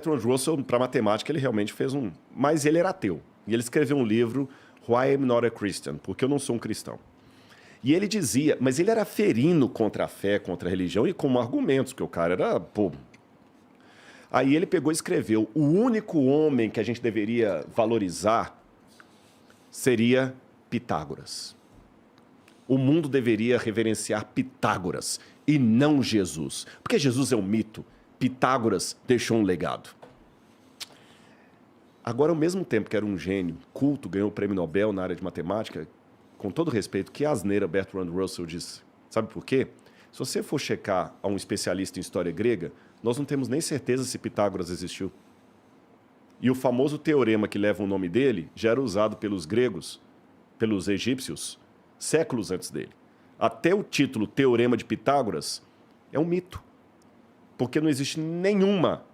Bertrand Russell, para matemática, ele realmente fez um... Mas ele era ateu. E ele escreveu um livro, Why I'm Not a Christian, porque eu não sou um cristão. E ele dizia, mas ele era ferino contra a fé, contra a religião e com argumentos, porque o cara era... Pô. Aí ele pegou e escreveu, o único homem que a gente deveria valorizar seria Pitágoras. O mundo deveria reverenciar Pitágoras e não Jesus. Porque Jesus é um mito. Pitágoras deixou um legado. Agora, ao mesmo tempo que era um gênio, culto, ganhou o prêmio Nobel na área de matemática, com todo respeito, que asneira Bertrand Russell disse. Sabe por quê? Se você for checar a um especialista em história grega, nós não temos nem certeza se Pitágoras existiu. E o famoso teorema que leva o nome dele já era usado pelos gregos, pelos egípcios, séculos antes dele. Até o título Teorema de Pitágoras é um mito. Porque não existe nenhuma...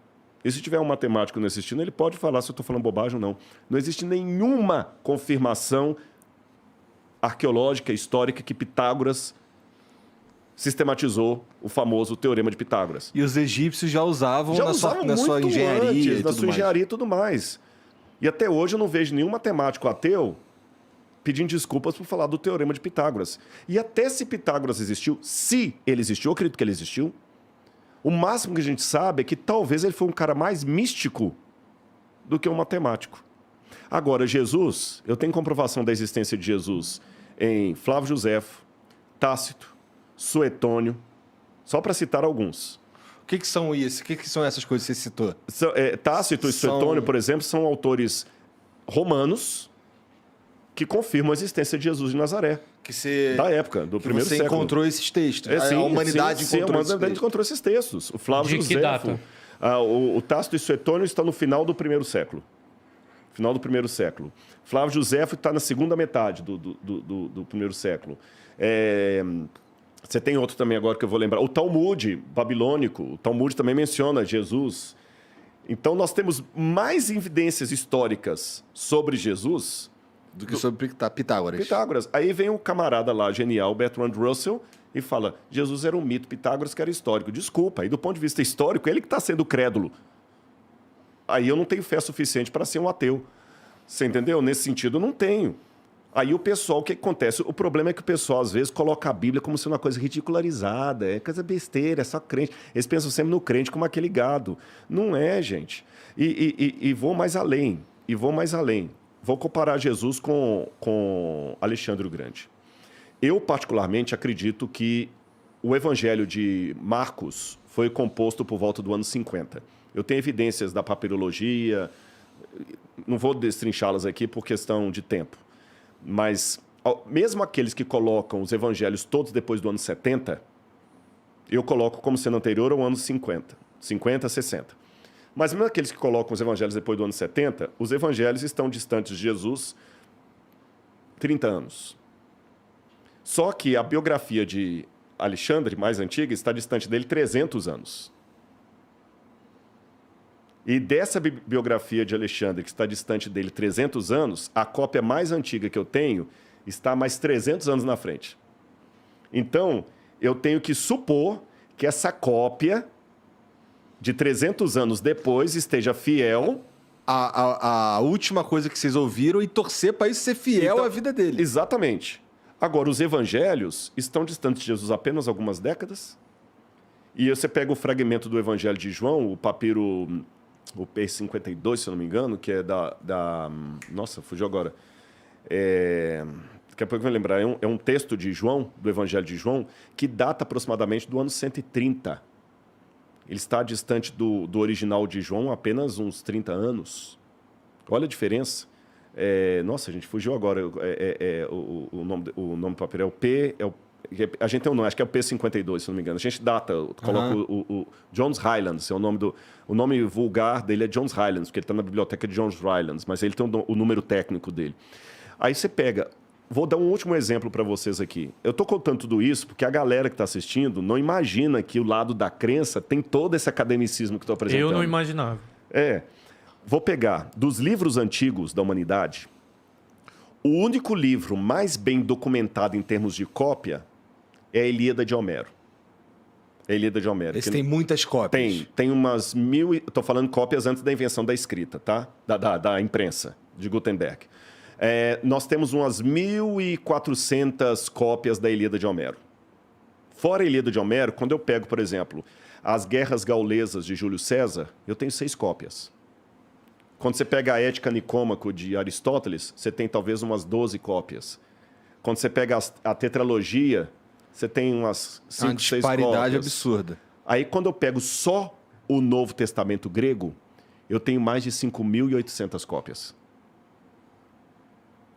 E se tiver um matemático não assistindo, ele pode falar se eu estou falando bobagem ou não. Não existe nenhuma confirmação arqueológica, histórica, que Pitágoras sistematizou o famoso Teorema de Pitágoras. E os egípcios já usavam na sua engenharia antes, na sua engenharia e tudo mais. E até hoje eu não vejo nenhum matemático ateu pedindo desculpas por falar do Teorema de Pitágoras. E até se Pitágoras existiu, se ele existiu, eu acredito que ele existiu, o máximo que a gente sabe é que talvez ele foi um cara mais místico do que um matemático. Agora, Jesus, eu tenho comprovação da existência de Jesus em Flávio Josefo, Tácito, Suetônio, só para citar alguns. O que são isso? O que são essas coisas que você citou? Tácito e Suetônio, por exemplo, são autores romanos que confirmam a existência de Jesus de Nazaré. Da época, do primeiro século. Você encontrou esses textos. Sim, a humanidade encontrou esses textos. O Flávio Josefo. De que data? O Tácito e Suetônio estão no final do primeiro século. Final do primeiro século. Flávio Josefo está na segunda metade do primeiro século. Você tem outro também agora que eu vou lembrar. O Talmud babilônico. O Talmud também menciona Jesus. Então, nós temos mais evidências históricas sobre Jesus do que sobre Pitágoras. Aí vem o camarada lá, genial, Bertrand Russell, e fala, Jesus era um mito, Pitágoras que era histórico. Desculpa, aí do ponto de vista histórico, ele que está sendo crédulo. Aí eu não tenho fé suficiente para ser um ateu. Você entendeu? Nesse sentido, eu não tenho. Aí o pessoal, o que acontece? O problema é que o pessoal, às vezes, coloca a Bíblia como sendo uma coisa ridicularizada, é coisa besteira, é só crente. Eles pensam sempre no crente como aquele gado. Não é, gente. E vou mais além. Vou comparar Jesus com Alexandre o Grande. Eu, particularmente, acredito que o Evangelho de Marcos foi composto por volta do ano 50. Eu tenho evidências da papirologia, não vou destrinchá-las aqui por questão de tempo, mas mesmo aqueles que colocam os evangelhos todos depois do ano 70, eu coloco como sendo anterior ao ano 50, 60. Mas mesmo aqueles que colocam os evangelhos depois do ano 70, os evangelhos estão distantes de Jesus 30 anos. Só que a biografia de Alexandre, mais antiga, está distante dele 300 anos. E dessa biografia de Alexandre, que está distante dele 300 anos, a cópia mais antiga que eu tenho está mais 300 anos na frente. Então, eu tenho que supor que essa cópia de 300 anos depois esteja fiel a última coisa que vocês ouviram e torcer para isso ser fiel à vida dele. Exatamente. Agora, os evangelhos estão distantes de Jesus apenas algumas décadas. E você pega o fragmento do Evangelho de João, o papiro, o P52, se eu não me engano, que é nossa, fugiu agora. Daqui a pouco eu vou lembrar. É um texto de João, do Evangelho de João, que data aproximadamente do ano 130. Ele está distante do original de João apenas uns 30 anos. Olha a diferença. Nossa, a gente fugiu agora. O nome do papel a gente tem um nome, acho que é o P52, se não me engano. A gente data, coloca o Johns Rylands, o nome vulgar dele é Johns Rylands, porque ele está na biblioteca de Johns Rylands, mas ele tem o número técnico dele. Aí você pega... Vou dar um último exemplo para vocês aqui. Eu estou contando tudo isso porque a galera que está assistindo não imagina que o lado da crença tem todo esse academicismo que estou apresentando. Eu não imaginava. Vou pegar dos livros antigos da humanidade, o único livro mais bem documentado em termos de cópia é a Ilíada de Homero. A Ilíada de Homero. Esse tem muitas cópias. Tem umas 1000... Estou falando cópias antes da invenção da escrita, tá? Da imprensa, de Gutenberg. Nós temos umas 1.400 cópias da Ilíada de Homero. Fora a Ilíada de Homero, quando eu pego, por exemplo, as Guerras Gaulesas de Júlio César, eu tenho 6 cópias. Quando você pega a Ética Nicômaco de Aristóteles, você tem talvez umas 12 cópias. Quando você pega a Tetralogia, você tem umas 5, 6 cópias. Uma disparidade absurda. Aí, quando eu pego só o Novo Testamento grego, eu tenho mais de 5.800 cópias.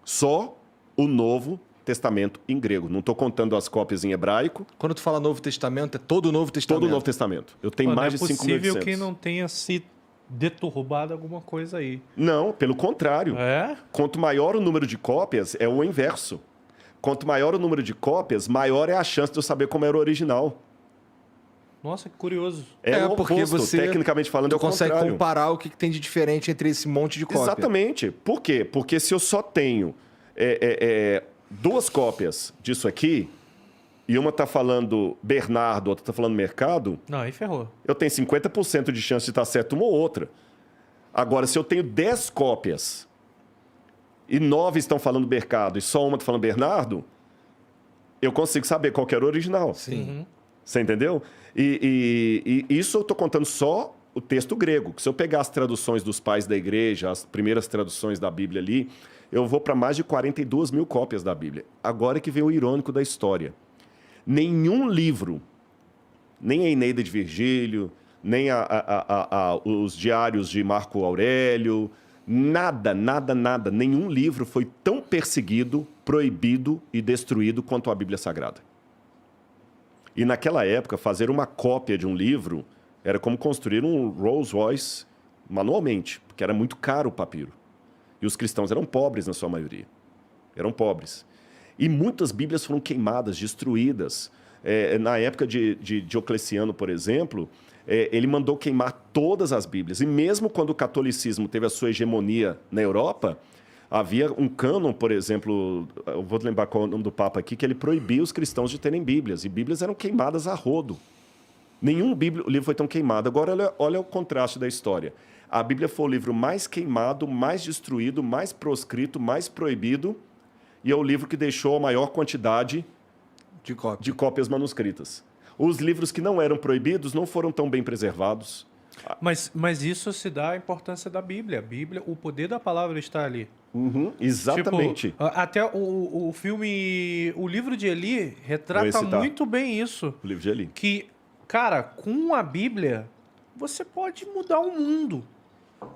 Só o Novo Testamento em grego. Não estou contando as cópias em hebraico. Quando tu fala Novo Testamento, é todo o Novo Testamento? Todo o Novo Testamento. Eu tenho mais de 5.800. É possível que não tenha se deturbado alguma coisa aí. Não, pelo contrário. Quanto maior o número de cópias, é o inverso. Quanto maior o número de cópias, maior é a chance de eu saber como era o original. Nossa, que curioso. O porque oposto, você tecnicamente falando, é o consegue contrário. comparar o que tem de diferente entre esse monte de cópia. Exatamente. Por quê? Porque se eu só tenho 2 cópias disso aqui, e uma está falando Bernardo, outra está falando Mercado, Não, aí ferrou. eu tenho 50% de chance de estar certo uma ou outra. Agora, se eu tenho 10 cópias e 9 estão falando Mercado e só uma está falando Bernardo, eu consigo saber qual que era o original. Sim. Você entendeu? E isso eu estou contando só o texto grego. Que se eu pegar as traduções dos pais da igreja, as primeiras traduções da Bíblia ali, eu vou para mais de 42 mil cópias da Bíblia. Agora que vem o irônico da história. Nenhum livro, nem a Eneida de Virgílio, nem os diários de Marco Aurélio, nada, nenhum livro foi tão perseguido, proibido e destruído quanto a Bíblia Sagrada. E naquela época, fazer uma cópia de um livro era como construir um Rolls Royce manualmente, porque era muito caro o papiro. E os cristãos eram pobres na sua maioria. Eram pobres. E muitas Bíblias foram queimadas, destruídas. Na época de Diocleciano, por exemplo, ele mandou queimar todas as Bíblias. E mesmo quando o catolicismo teve a sua hegemonia na Europa, havia um cânon, por exemplo, eu vou lembrar qual é o nome do Papa aqui, que ele proibia os cristãos de terem Bíblias. E Bíblias eram queimadas a rodo. Nenhum livro foi tão queimado. Agora, olha o contraste da história. A Bíblia foi o livro mais queimado, mais destruído, mais proscrito, mais proibido, e é o livro que deixou a maior quantidade de cópias manuscritas. Os livros que não eram proibidos não foram tão bem preservados. Mas isso se dá à importância da Bíblia. A Bíblia, o poder da palavra está ali. Exatamente. Tipo, até o filme... O livro de Eli retrata muito bem isso. O livro de Eli. Que, cara, com a Bíblia, você pode mudar o mundo.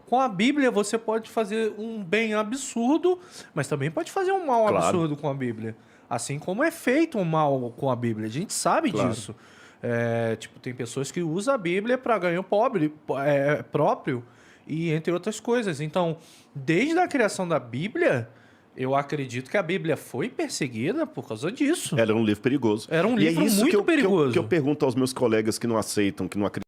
Com a Bíblia, você pode fazer um bem absurdo, mas também pode fazer um mal absurdo com a Bíblia. Assim como é feito um mal com a Bíblia. A gente sabe disso. Tem pessoas que usam a Bíblia para ganho próprio e entre outras coisas. Então, desde a criação da Bíblia, eu acredito que a Bíblia foi perseguida por causa disso. Era um livro perigoso. Era um livro muito perigoso. Que eu pergunto aos meus colegas que não aceitam, que não acreditam